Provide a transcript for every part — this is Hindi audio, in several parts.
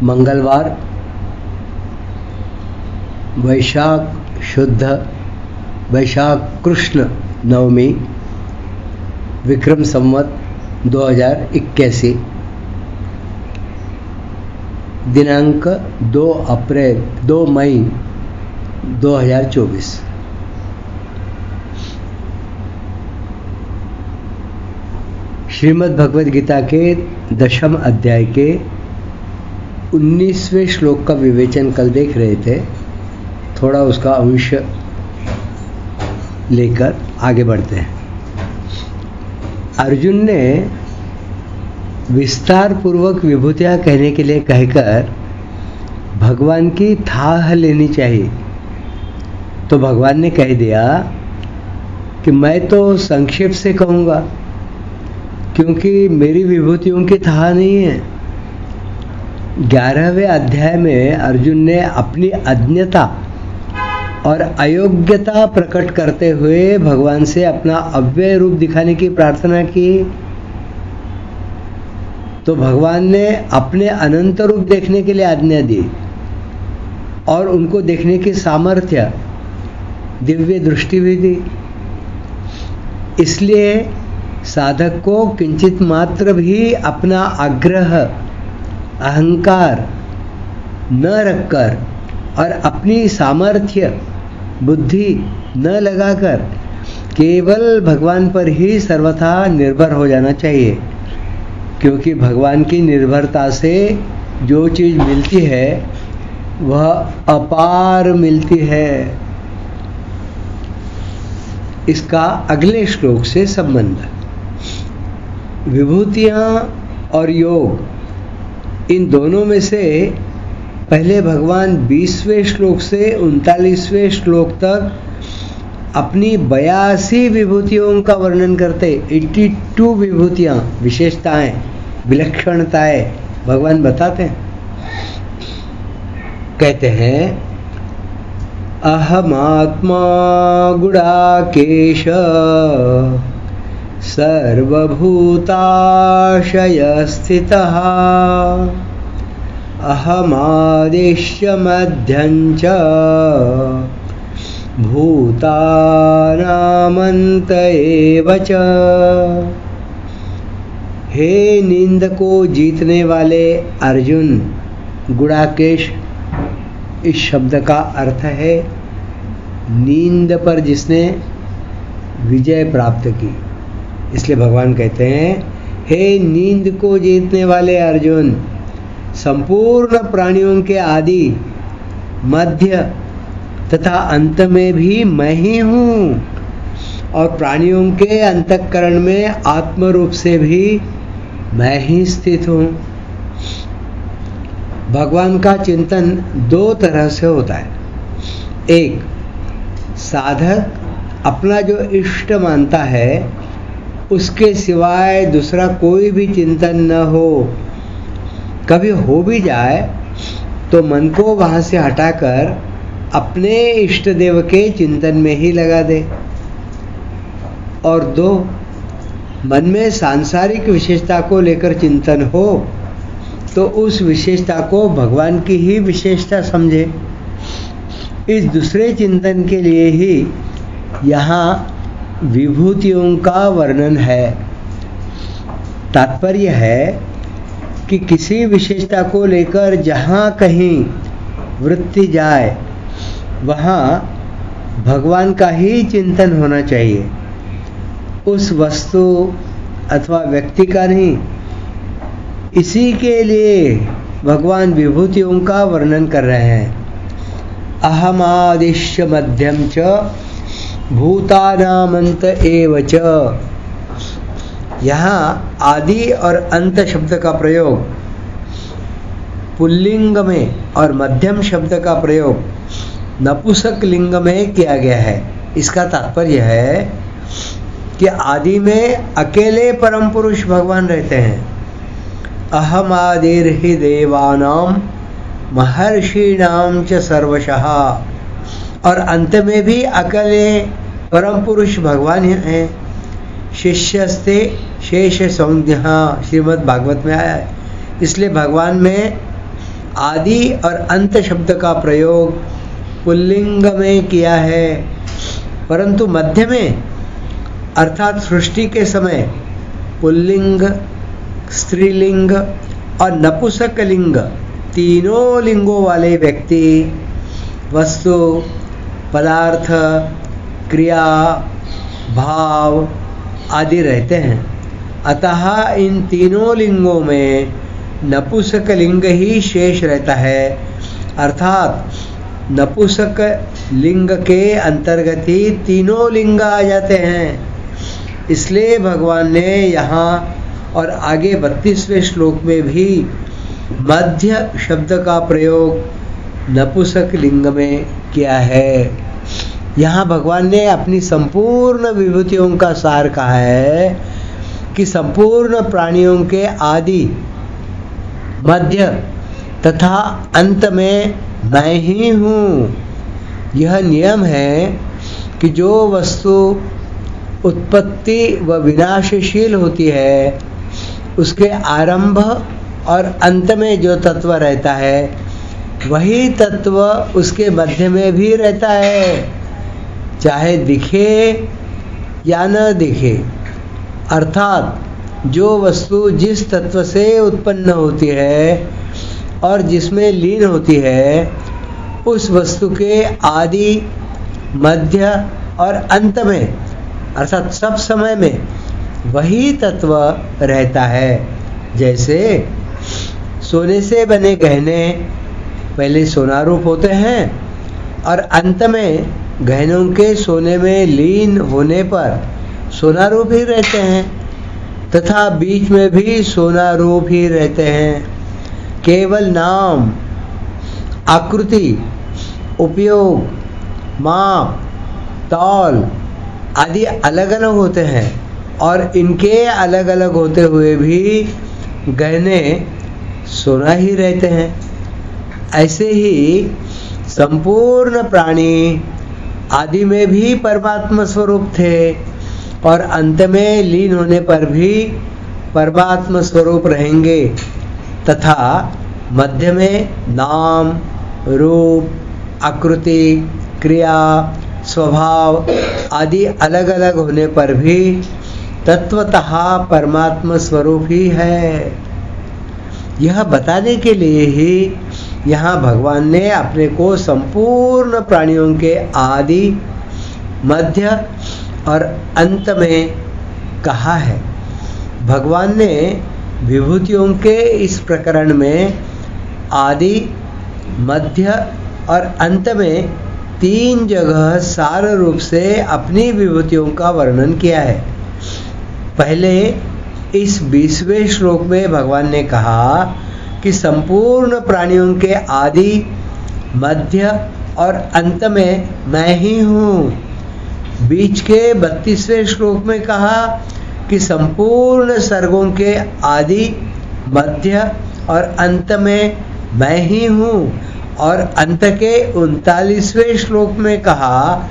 मंगलवार वैशाख कृष्ण नवमी विक्रम संवत 2081 दिनांक 2 मई 2024। श्रीमद् भगवद गीता के 10वें अध्याय के 19वें श्लोक का विवेचन कल देख रहे थे। थोड़ा उसका अंश लेकर आगे बढ़ते हैं। अर्जुन ने विस्तार पूर्वक विभूतियाँ कहने के लिए कहकर भगवान की थाह लेनी चाहिए, तो भगवान ने कह दिया कि मैं तो संक्षेप से कहूँगा, क्योंकि मेरी विभूतियों की थाह नहीं है। 11वें अध्याय में अर्जुन ने अपनी अज्ञता और अयोग्यता प्रकट करते हुए भगवान से अपना अव्यय रूप दिखाने की प्रार्थना की, तो भगवान ने अपने अनंत रूप देखने के लिए आज्ञा दी और उनको देखने की सामर्थ्य दिव्य दृष्टि भी दी। इसलिए साधक को किंचित मात्र भी अपना आग्रह अहंकार न रखकर और अपनी सामर्थ्य बुद्धि न लगाकर केवल भगवान पर ही सर्वथा निर्भर हो जाना चाहिए, क्योंकि भगवान की निर्भरता से जो चीज़ मिलती है वह अपार मिलती है। इसका अगले श्लोक से संबंध। विभूतियाँ और योग, इन दोनों में से पहले भगवान 20वें श्लोक से 39वें श्लोक तक अपनी 82 विभूतियों का वर्णन करते। 82 विभूतियाँ, विशेषताएं, विलक्षणताएं भगवान बताते हैं। कहते हैं अहमात्मा गुडाकेश सर्वभूताशय स्थितः अहमादिश्य मध्यञ्च भूतानामन्त एव च। हे नींद को जीतने वाले अर्जुन, गुडाकेश इस शब्द का अर्थ है नींद पर जिसने विजय प्राप्त की। इसलिए भगवान कहते हैं हे नींद को जीतने वाले अर्जुन, संपूर्ण प्राणियों के आदि मध्य तथा अंत में भी मैं ही हूँ, और प्राणियों के अंतःकरण में आत्म रूप से भी मैं ही स्थित हूँ। भगवान का चिंतन दो तरह से होता है। एक, साधक अपना जो इष्ट मानता है उसके सिवाय दूसरा कोई भी चिंतन न हो, कभी हो भी जाए तो मन को वहाँ से हटाकर अपने इष्ट देव के चिंतन में ही लगा दे। और दो, मन में सांसारिक विशेषता को लेकर चिंतन हो तो उस विशेषता को भगवान की ही विशेषता समझे। इस दूसरे चिंतन के लिए ही यहाँ विभूतियों का वर्णन है। तात्पर्य है कि किसी विशेषता को लेकर जहाँ कहीं वृत्ति जाए वहाँ भगवान का ही चिंतन होना चाहिए, उस वस्तु अथवा व्यक्ति का नहीं। इसी के लिए भगवान विभूतियों का वर्णन कर रहे हैं। अहमादिश्य मध्यम च भूतानामंत एव च। यहाँ आदि और अंत शब्द का प्रयोग पुल्लिंग में और मध्यम शब्द का प्रयोग नपुंसक लिंग में किया गया है। इसका तात्पर्य है कि आदि में अकेले परम पुरुष भगवान रहते हैं। अहम आदिर्हि देवानाम महर्षिणाम च सर्वशः। और अंत में भी अकेले परम पुरुष भगवान हैं। शिष्यस्ते शेष संज्ञा श्रीमद् भागवत में आया है। इसलिए भगवान में आदि और अंत शब्द का प्रयोग पुल्लिंग में किया है, परंतु मध्य में अर्थात सृष्टि के समय पुल्लिंग, स्त्रीलिंग और नपुंसकलिंग तीनों लिंगों वाले व्यक्ति, वस्तु, पदार्थ, क्रिया, भाव आदि रहते हैं। अतः इन तीनों लिंगों में नपुंसकलिंग ही शेष रहता है, अर्थात नपुंसक लिंग के अंतर्गत ही तीनों लिंग आ जाते हैं। इसलिए भगवान ने यहाँ और आगे 32वें श्लोक में भी मध्य शब्द का प्रयोग नपुंसक लिंग में किया है। यहाँ भगवान ने अपनी संपूर्ण विभूतियों का सार कहा है कि संपूर्ण प्राणियों के आदि, मध्य तथा अंत में मैं ही हूँ। यह नियम है कि जो वस्तु उत्पत्ति व विनाशशील होती है, उसके आरंभ और अंत में जो तत्व रहता है, वही तत्व उसके मध्य में भी रहता है, चाहे दिखे या न दिखे। अर्थात जो वस्तु जिस तत्व से उत्पन्न होती है और जिसमें लीन होती है, उस वस्तु के आदि, मध्य और अंत में अर्थात सब समय में वही तत्व रहता है। जैसे सोने से बने गहने पहले सोना रूप होते हैं और अंत में गहनों के सोने में लीन होने पर सोना रूप ही रहते हैं, तथा बीच में भी सोना रूप ही रहते हैं। केवल नाम, आकृति, उपयोग, माप, तौल आदि अलग अलग होते हैं और इनके अलग अलग होते हुए भी गहने सोना ही रहते हैं। ऐसे ही संपूर्ण प्राणी आदि में भी परमात्मा स्वरूप थे और अंत में लीन होने पर भी परमात्मा स्वरूप रहेंगे, तथा मध्य में नाम, रूप, आकृति, क्रिया, स्वभाव आदि अलग अलग होने पर भी तत्वतः परमात्मा स्वरूप ही है। यह बताने के लिए ही यहाँ भगवान ने अपने को संपूर्ण प्राणियों के आदि, मध्य और अंत में कहा है। भगवान ने विभूतियों के इस प्रकरण में आदि, मध्य और अंत में 3 जगह सार रूप से अपनी विभूतियों का वर्णन किया है। पहले इस 20वें श्लोक में भगवान ने कहा कि संपूर्ण प्राणियों के आदि, मध्य और अंत में मैं ही हूँ। बीच के 32वें श्लोक में कहा कि संपूर्ण सर्गों के आदि, मध्य और अंत में मैं ही हूँ, और अंत के 39वें श्लोक में कहा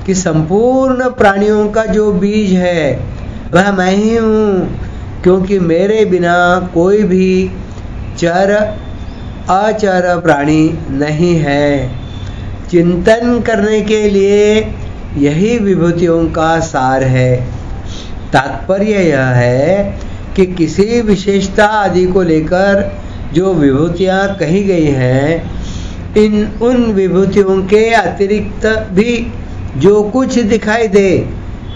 कि संपूर्ण प्राणियों का जो बीज है वह मैं ही हूँ, क्योंकि मेरे बिना कोई भी चर अचर प्राणी नहीं है। चिंतन करने के लिए यही विभूतियों का सार है। तात्पर्य यह है कि किसी विशेषता आदि को लेकर जो विभूतियाँ कही गई हैं, उन विभूतियों के अतिरिक्त भी जो कुछ दिखाई दे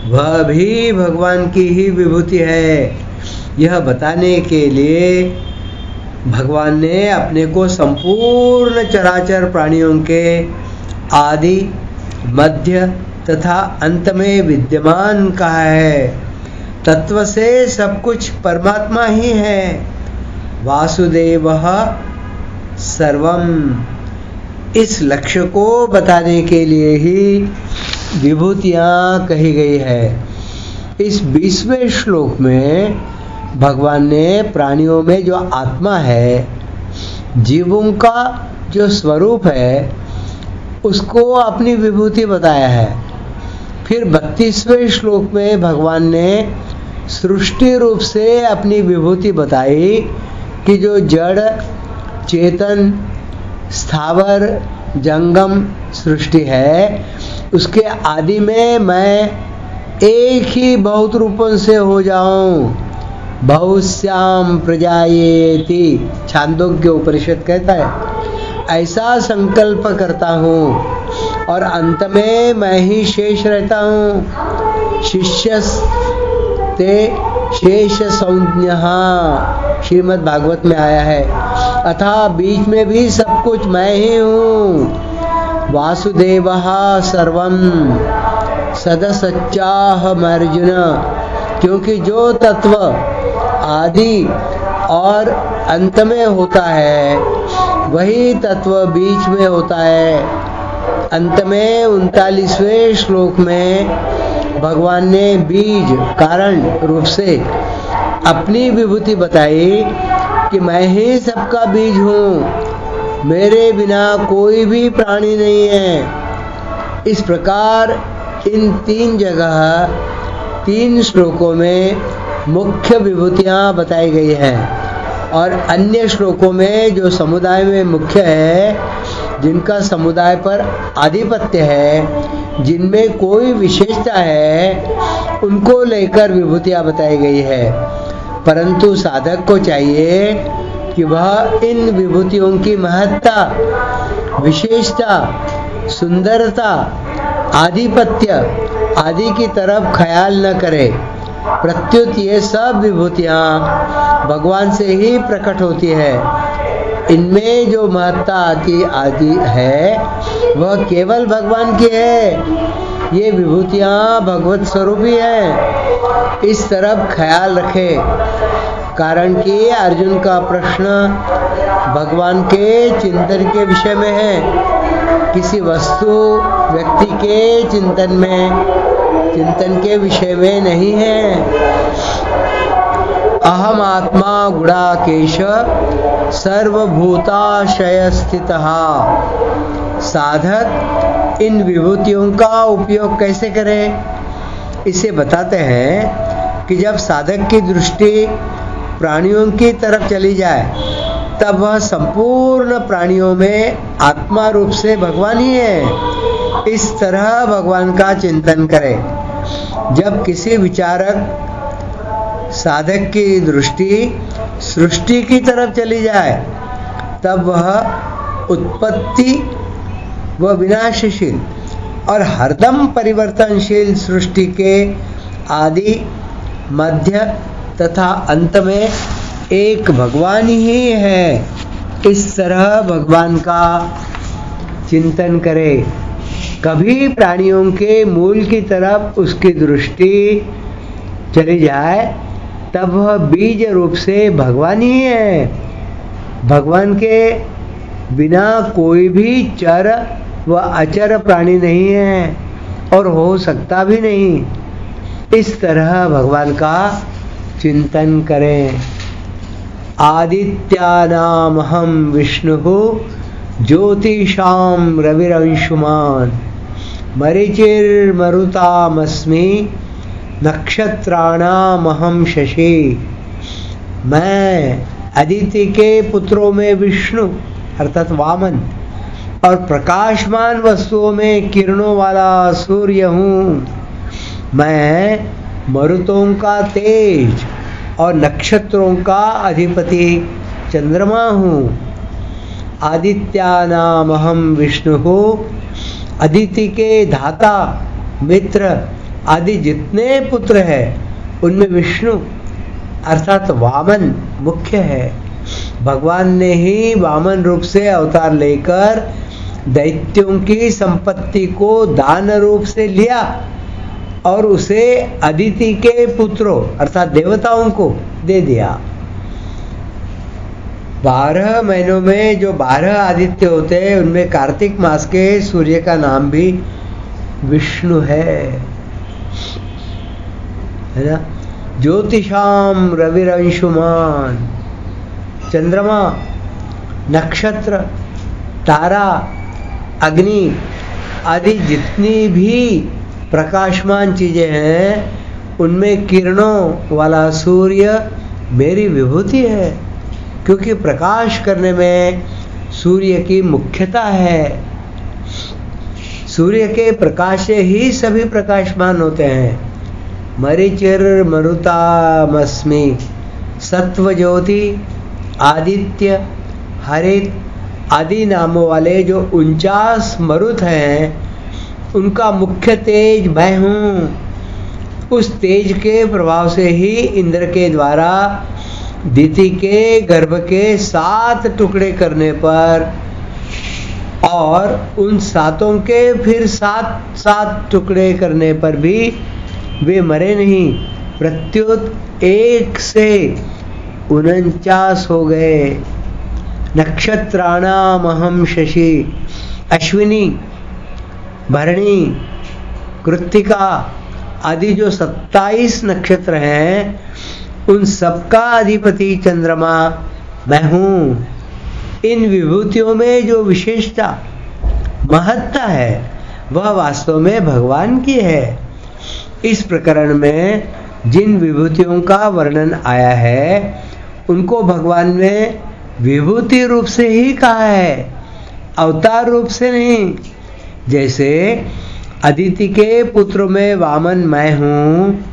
वह भी भगवान की ही विभूति है। यह बताने के लिए भगवान ने अपने को संपूर्ण चराचर प्राणियों के आदि, मध्य तथा अंत में विद्यमान कहा है। तत्व से सब कुछ परमात्मा ही है। वासुदेवः सर्वम, इस लक्ष्य को बताने के लिए ही विभूतियाँ कही गई है। इस 20वें श्लोक में भगवान ने प्राणियों में जो आत्मा है, जीवों का जो स्वरूप है, उसको अपनी विभूति बताया है। फिर 32वें श्लोक में भगवान ने सृष्टि रूप से अपनी विभूति बताई कि जो जड़ चेतन स्थावर जंगम सृष्टि है, उसके आदि में मैं एक ही बहुत रूपों से हो जाऊं। बहुश्याम प्रजायेति छांदोग्य उपनिषद कहता है, ऐसा संकल्प करता हूँ और अंत में मैं ही शेष रहता हूँ। शिष्यस्ते शेष संज्ञः श्रीमद् भागवत में आया है। अतः बीच में भी सब कुछ मैं ही हूँ। वासुदेवः सर्वं सदसच्चाहमर्जुन, क्योंकि जो तत्व आदि और अंत में होता है वही तत्व बीच में होता है। अंत में 39वें श्लोक में भगवान ने बीज कारण रूप से अपनी विभूति बताई कि मैं ही सबका बीज हूँ, मेरे बिना कोई भी प्राणी नहीं है। इस प्रकार इन 3 जगह 3 श्लोकों में मुख्य विभूतियाँ बताई गई हैं और अन्य श्लोकों में जो समुदाय में मुख्य है, जिनका समुदाय पर आधिपत्य है, जिनमें कोई विशेषता है, उनको लेकर विभूतियाँ बताई गई है। परंतु साधक को चाहिए कि वह इन विभूतियों की महत्ता, विशेषता, सुंदरता, आधिपत्य आदि की तरफ ख्याल न करे। प्रत्युत ये सब विभूतियाँ भगवान से ही प्रकट होती है। इनमें जो महत्ता आदि है वह केवल भगवान की है। ये विभूतियाँ भगवत स्वरूप ही है, इस तरफ ख्याल रखे। कारण कि अर्जुन का प्रश्न भगवान के चिंतन के विषय में है, किसी वस्तु व्यक्ति के चिंतन के विषय में नहीं है। अहम आत्मा गुणाकेश सर्वभूताशय स्थितः। साधक इन विभूतियों का उपयोग कैसे करें, इसे बताते हैं कि जब साधक की दृष्टि प्राणियों की तरफ चली जाए तब वह संपूर्ण प्राणियों में आत्मा रूप से भगवान ही है, इस तरह भगवान का चिंतन करे। जब किसी विचारक साधक की दृष्टि सृष्टि की तरफ चली जाए तब वह उत्पत्ति व विनाशशील और हरदम परिवर्तनशील सृष्टि के आदि, मध्य तथा अंत में एक भगवान ही है, इस तरह भगवान का चिंतन करे। कभी प्राणियों के मूल की तरफ उसकी दृष्टि चली जाए तब वह बीज रूप से भगवान ही है। भगवान के बिना कोई भी चर व अचर प्राणी नहीं है और हो सकता भी नहीं। इस तरह भगवान का चिंतन करें। आदित्यानामहं विष्णुः ज्योतिषां रविरंशुमान् मरीचिर्मरुतामस्मि नक्षत्राणामहं शशि। मैं अदिति के पुत्रों में विष्णु अर्थात वामन और प्रकाशमान वस्तुओं में किरणों वाला सूर्य हूँ। मैं मरुतों का तेज और नक्षत्रों का अधिपति चंद्रमा हूँ। आदित्यानामहं विष्णुः, अदिति के धाता मित्र आदि जितने पुत्र हैं उनमें विष्णु अर्थात वामन मुख्य है। भगवान ने ही वामन रूप से अवतार लेकर दैत्यों की संपत्ति को दान रूप से लिया और उसे अदिति के पुत्रों अर्थात देवताओं को दे दिया। 12 महीनों में जो 12 आदित्य होते हैं उनमें कार्तिक मास के सूर्य का नाम भी विष्णु है ना। ज्योतिषाम रविरंशुमान, चंद्रमा, नक्षत्र, तारा, अग्नि आदि जितनी भी प्रकाशमान चीजें हैं उनमें किरणों वाला सूर्य मेरी विभूति है। क्योंकि प्रकाश करने में सूर्य की मुख्यता है। सूर्य के प्रकाश से ही सभी प्रकाशमान होते हैं। मरीचिर्मरुतामस्मि सत्वज्योति आदित्य हरित आदि नामों वाले जो 49 मरुत हैं, उनका मुख्य तेज मैं हूँ। उस तेज के प्रभाव से ही इंद्र के द्वारा दिति के गर्भ के 7 टुकड़े करने पर और उन 7 के फिर 7 टुकड़े करने पर भी वे मरे नहीं, प्रत्युत 1 से 49 हो गए। नक्षत्राणामहं शशि, अश्विनी भरणी कृत्तिका आदि जो 27 नक्षत्र हैं, उन सबका अधिपति चंद्रमा मैं हूँ। इन विभूतियों में जो विशेषता महत्ता है वह वास्तव में भगवान की है। इस प्रकरण में जिन विभूतियों का वर्णन आया है उनको भगवान ने विभूति रूप से ही कहा है, अवतार रूप से नहीं। जैसे अदिति के पुत्रों में वामन मैं हूँ,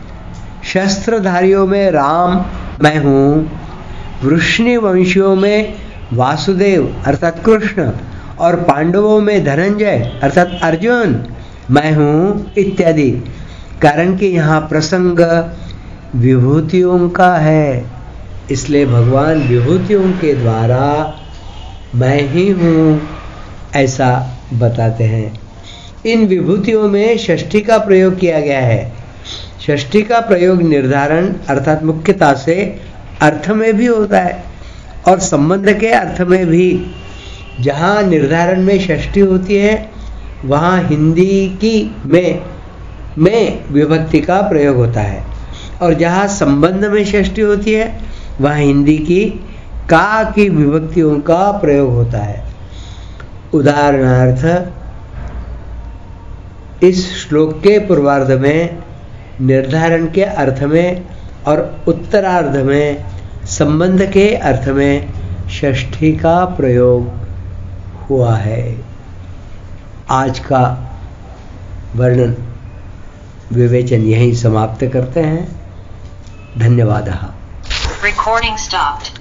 शस्त्रधारियों में राम मैं हूँ, वृष्णि वंशियों में वासुदेव अर्थात कृष्ण और पांडवों में धनंजय अर्थात अर्जुन मैं हूँ इत्यादि। कारण कि यहाँ प्रसंग विभूतियों का है, इसलिए भगवान विभूतियों के द्वारा मैं ही हूँ ऐसा बताते हैं। इन विभूतियों में षष्ठी का प्रयोग किया गया है। षष्ठी का प्रयोग निर्धारण अर्थात मुख्यता से अर्थ में भी होता है और संबंध के अर्थ में भी। जहाँ निर्धारण में षष्ठी होती है वहाँ हिंदी की में विभक्ति का प्रयोग होता है, और जहाँ संबंध में षष्ठी होती है वहाँ हिंदी की का की विभक्तियों का प्रयोग होता है। उदाहरणार्थ इस श्लोक के पूर्वार्ध में निर्धारण के अर्थ में और उत्तरार्ध में संबंध के अर्थ में षष्ठी का प्रयोग हुआ है। आज का वर्णन विवेचन यहीं समाप्त करते हैं। धन्यवाद। Recording stopped.